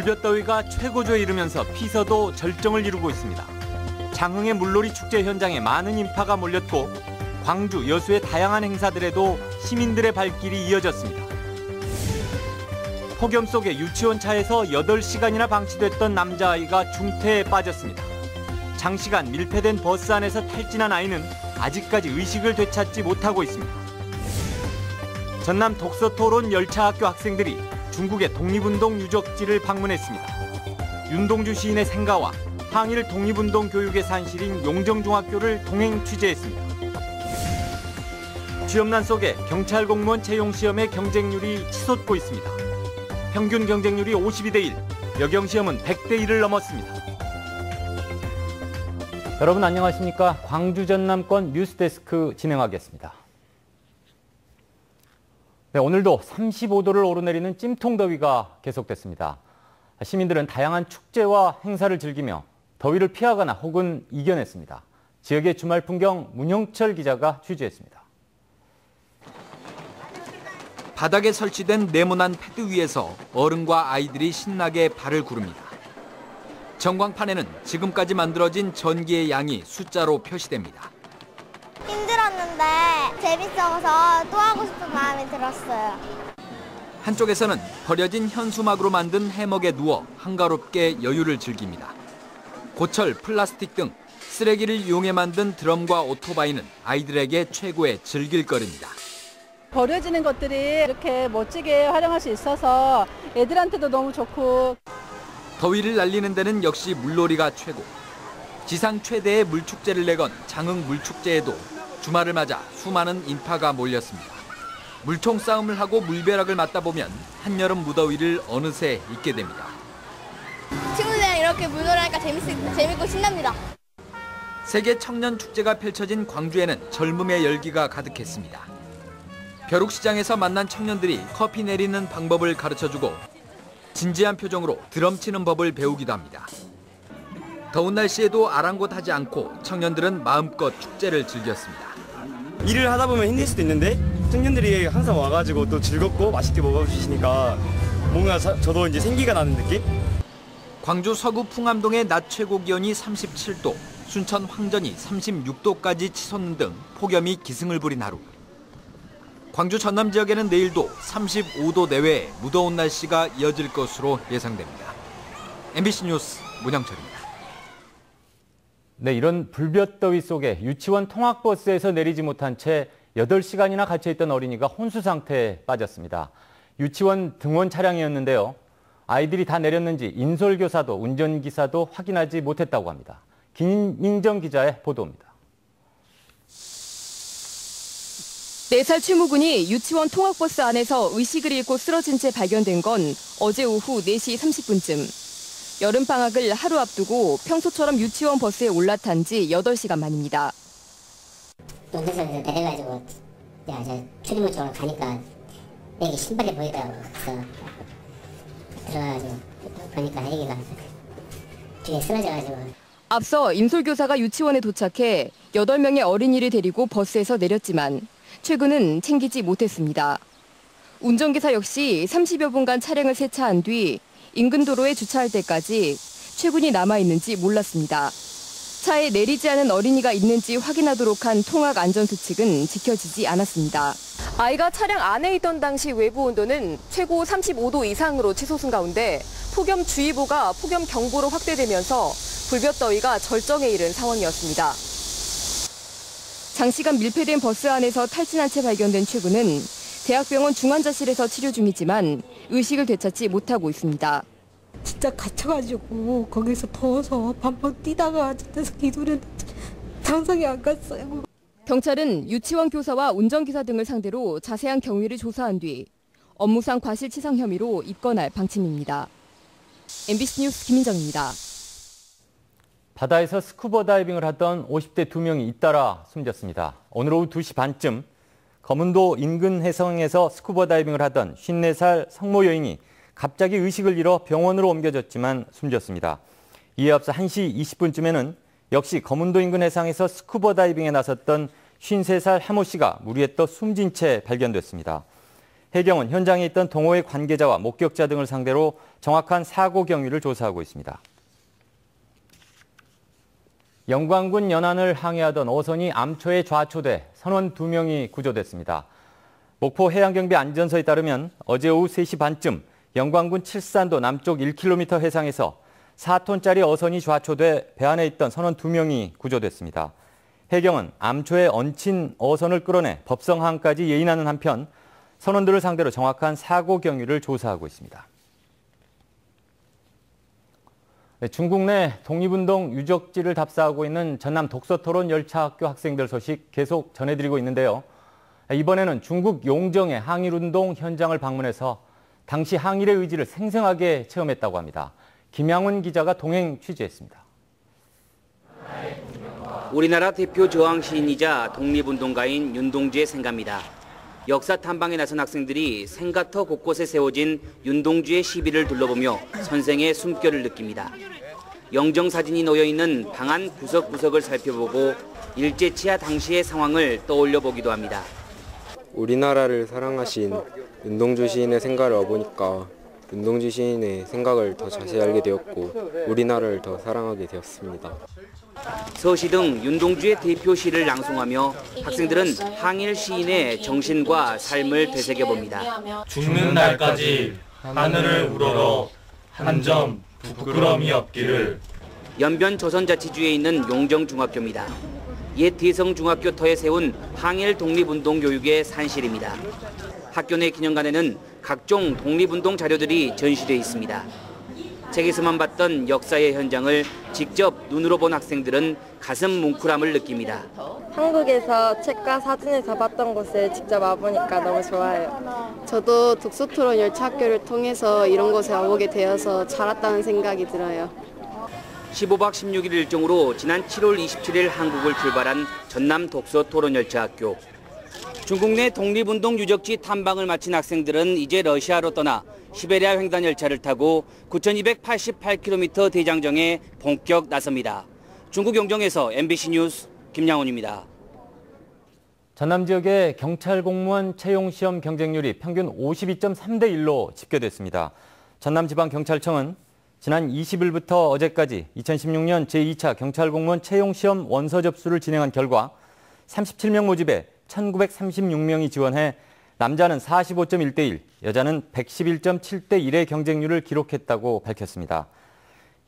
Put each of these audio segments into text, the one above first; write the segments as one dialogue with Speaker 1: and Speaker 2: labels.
Speaker 1: 불볕더위가 최고조에 이르면서 피서도 절정을 이루고 있습니다. 장흥의 물놀이 축제 현장에 많은 인파가 몰렸고 광주, 여수의 다양한 행사들에도 시민들의 발길이 이어졌습니다. 폭염 속에 유치원 차에서 8시간이나 방치됐던 남자아이가 중태에 빠졌습니다. 장시간 밀폐된 버스 안에서 탈진한 아이는 아직까지 의식을 되찾지 못하고 있습니다. 전남 독서토론 열차학교 학생들이 중국의 독립운동 유적지를 방문했습니다. 윤동주 시인의 생가와 항일 독립운동 교육의 산실인 용정중학교를 동행 취재했습니다. 취업난 속에 경찰 공무원 채용 시험의 경쟁률이 치솟고 있습니다. 평균 경쟁률이 52대 1, 여경 시험은 100대 1을 넘었습니다. 여러분 안녕하십니까? 광주 전남권 뉴스데스크 진행하겠습니다. 네, 오늘도 35도를 오르내리는 찜통더위가 계속됐습니다. 시민들은 다양한 축제와 행사를 즐기며 더위를 피하거나 혹은 이겨냈습니다. 지역의 주말 풍경 문형철 기자가 취재했습니다.
Speaker 2: 바닥에 설치된 네모난 패드 위에서 어른과 아이들이 신나게 발을 구릅니다. 전광판에는 지금까지 만들어진 전기의 양이 숫자로 표시됩니다.
Speaker 3: 힘들었는데 재밌어서 또 하고 싶은 마음이 들었어요.
Speaker 2: 한쪽에서는 버려진 현수막으로 만든 해먹에 누워 한가롭게 여유를 즐깁니다. 고철, 플라스틱 등 쓰레기를 이용해 만든 드럼과 오토바이는 아이들에게 최고의 즐길거리입니다.
Speaker 4: 버려지는 것들이 이렇게 멋지게 활용할 수 있어서 애들한테도 너무 좋고.
Speaker 2: 더위를 날리는 데는 역시 물놀이가 최고. 지상 최대의 물축제를 내건 장흥 물축제에도 주말을 맞아 수많은 인파가 몰렸습니다. 물총 싸움을 하고 물벼락을 맞다 보면 한여름 무더위를 어느새 잊게 됩니다.
Speaker 3: 친구들이랑 이렇게 물놀이하니까 재밌고 신납니다.
Speaker 2: 세계 청년 축제가 펼쳐진 광주에는 젊음의 열기가 가득했습니다. 벼룩시장에서 만난 청년들이 커피 내리는 방법을 가르쳐주고 진지한 표정으로 드럼 치는 법을 배우기도 합니다. 더운 날씨에도 아랑곳하지 않고 청년들은 마음껏 축제를 즐겼습니다.
Speaker 5: 일을 하다 보면 힘들 수도 있는데 청년들이 항상 와가지고 또 즐겁고 맛있게 먹어주시니까 뭔가 저도 이제 생기가 나는 느낌?
Speaker 2: 광주 서구 풍암동의 낮 최고 기온이 37도, 순천 황전이 36도까지 치솟는 등 폭염이 기승을 부린 하루. 광주 전남 지역에는 내일도 35도 내외의 무더운 날씨가 이어질 것으로 예상됩니다. MBC 뉴스 문형철입니다.
Speaker 1: 네, 이런 불볕더위 속에 유치원 통학버스에서 내리지 못한 채 8시간이나 갇혀있던 어린이가 혼수 상태에 빠졌습니다. 유치원 등원 차량이었는데요. 아이들이 다 내렸는지 인솔교사도 운전기사도 확인하지 못했다고 합니다. 김민정 기자의 보도입니다.
Speaker 6: 4살 최무군이 유치원 통학버스 안에서 의식을 잃고 쓰러진 채 발견된 건 어제 오후 4시 30분쯤. 여름방학을 하루 앞두고 평소처럼 유치원 버스에 올라탄 지 8시간 만입니다.
Speaker 7: 운전석에서 내려가지고 저 출입문 쪽으로 가니까 애기 신발이 보이더라고. 그래서 들어가가지고 보니까 애기가 뒤에 쓰러져가지고.
Speaker 6: 앞서 인솔교사가 유치원에 도착해 8명의 어린이를 데리고 버스에서 내렸지만 최근은 챙기지 못했습니다. 운전기사 역시 30여 분간 차량을 세차한 뒤 인근 도로에 주차할 때까지 최군이 남아있는지 몰랐습니다. 차에 내리지 않은 어린이가 있는지 확인하도록 한 통학안전수칙은 지켜지지 않았습니다. 아이가 차량 안에 있던 당시 외부 온도는 최고 35도 이상으로 치솟은 가운데 폭염주의보가 폭염경보로 확대되면서 불볕더위가 절정에 이른 상황이었습니다. 장시간 밀폐된 버스 안에서 탈진한 채 발견된 최군은 대학병원 중환자실에서 치료 중이지만 의식을 되찾지 못하고 있습니다.
Speaker 8: 진짜 갇혀가지고 거기서 더워서 밤낮 뛰다가 진짜 기도를 장성이 안 갔어요.
Speaker 6: 경찰은 유치원 교사와 운전기사 등을 상대로 자세한 경위를 조사한 뒤 업무상 과실치상 혐의로 입건할 방침입니다. MBC 뉴스 김민정입니다.
Speaker 1: 바다에서 스쿠버 다이빙을 하던 50대 2명이 잇따라 숨졌습니다. 오늘 오후 2시 반쯤 거문도 인근 해성에서 스쿠버 다이빙을 하던 54살 성모 여인이 갑자기 의식을 잃어 병원으로 옮겨졌지만 숨졌습니다. 이에 앞서 1시 20분쯤에는 역시 거문도 인근 해상에서 스쿠버 다이빙에 나섰던 53살 하모 씨가 물 위에 떠 숨진 채 발견됐습니다. 해경은 현장에 있던 동호회 관계자와 목격자 등을 상대로 정확한 사고 경위를 조사하고 있습니다. 영광군 연안을 항해하던 어선이 암초에 좌초돼 선원 2명이 구조됐습니다. 목포 해양경비 안전서에 따르면 어제 오후 3시 반쯤 영광군 칠산도 남쪽 1km 해상에서 4톤짜리 어선이 좌초돼 배 안에 있던 선원 2명이 구조됐습니다. 해경은 암초에 얹힌 어선을 끌어내 법성항까지 예인하는 한편 선원들을 상대로 정확한 사고 경위를 조사하고 있습니다. 중국 내 독립운동 유적지를 답사하고 있는 전남 독서토론 열차학교 학생들 소식 계속 전해드리고 있는데요. 이번에는 중국 용정의 항일운동 현장을 방문해서 당시 항일의 의지를 생생하게 체험했다고 합니다. 김양훈 기자가 동행 취재했습니다.
Speaker 9: 우리나라 대표 저항 시인이자 독립운동가인 윤동주의 생가입니다. 역사 탐방에 나선 학생들이 생가터 곳곳에 세워진 윤동주의 시비를 둘러보며 선생의 숨결을 느낍니다. 영정 사진이 놓여있는 방 안 구석구석을 살펴보고 일제치하 당시의 상황을 떠올려 보기도 합니다.
Speaker 10: 우리나라를 사랑하신 윤동주 시인의 생가를 와보니까 윤동주 시인의 생각을 더 자세히 알게 되었고 우리나라를 더 사랑하게 되었습니다.
Speaker 9: 서시 등 윤동주의 대표 시를 낭송하며 학생들은 항일 시인의 정신과 삶을 되새겨봅니다.
Speaker 11: 죽는 날까지 하늘을 우러러 한 점 부끄러움이 없기를.
Speaker 9: 연변 조선자치주에 있는 용정중학교입니다. 옛 대성중학교 터에 세운 항일 독립운동 교육의 산실입니다. 학교 내 기념관에는 각종 독립운동 자료들이 전시돼 있습니다. 책에서만 봤던 역사의 현장을 직접 눈으로 본 학생들은 가슴 뭉클함을 느낍니다.
Speaker 12: 한국에서 책과 사진에서 봤던 곳에 직접 와보니까 너무 좋아요.
Speaker 13: 저도 독서토론 열차학교를 통해서 이런 곳에 와보게 되어서 잘 왔다는 생각이 들어요.
Speaker 9: 15박 16일 일정으로 지난 7월 27일 한국을 출발한 전남 독서토론열차학교. 중국 내 독립운동 유적지 탐방을 마친 학생들은 이제 러시아로 떠나 시베리아 횡단 열차를 타고 9,288km 대장정에 본격 나섭니다. 중국 용정에서 MBC 뉴스 김양훈입니다.
Speaker 1: 전남 지역의 경찰 공무원 채용 시험 경쟁률이 평균 52.3대 1로 집계됐습니다. 전남지방경찰청은 지난 20일부터 어제까지 2016년 제2차 경찰 공무원 채용 시험 원서 접수를 진행한 결과 37명 모집에 1,936명이 지원해 남자는 45.1대 1, 여자는 111.7대 1의 경쟁률을 기록했다고 밝혔습니다.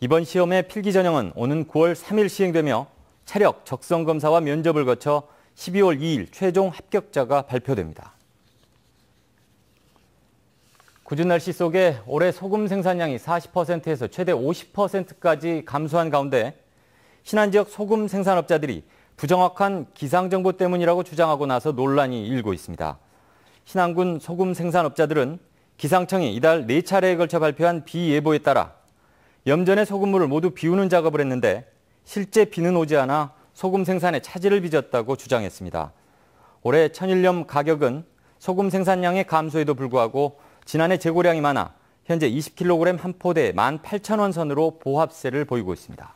Speaker 1: 이번 시험의 필기 전형은 오는 9월 3일 시행되며 체력, 적성 검사와 면접을 거쳐 12월 2일 최종 합격자가 발표됩니다. 궂은 날씨 속에 올해 소금 생산량이 40%에서 최대 50%까지 감소한 가운데 신안 지역 소금 생산업자들이 부정확한 기상정보 때문이라고 주장하고 나서 논란이 일고 있습니다. 신안군 소금 생산업자들은 기상청이 이달 4차례에 걸쳐 발표한 비 예보에 따라 염전의 소금물을 모두 비우는 작업을 했는데 실제 비는 오지 않아 소금 생산에 차질을 빚었다고 주장했습니다. 올해 천일염 가격은 소금 생산량의 감소에도 불구하고 지난해 재고량이 많아 현재 20kg 한 포대에 18,000원 선으로 보합세를 보이고 있습니다.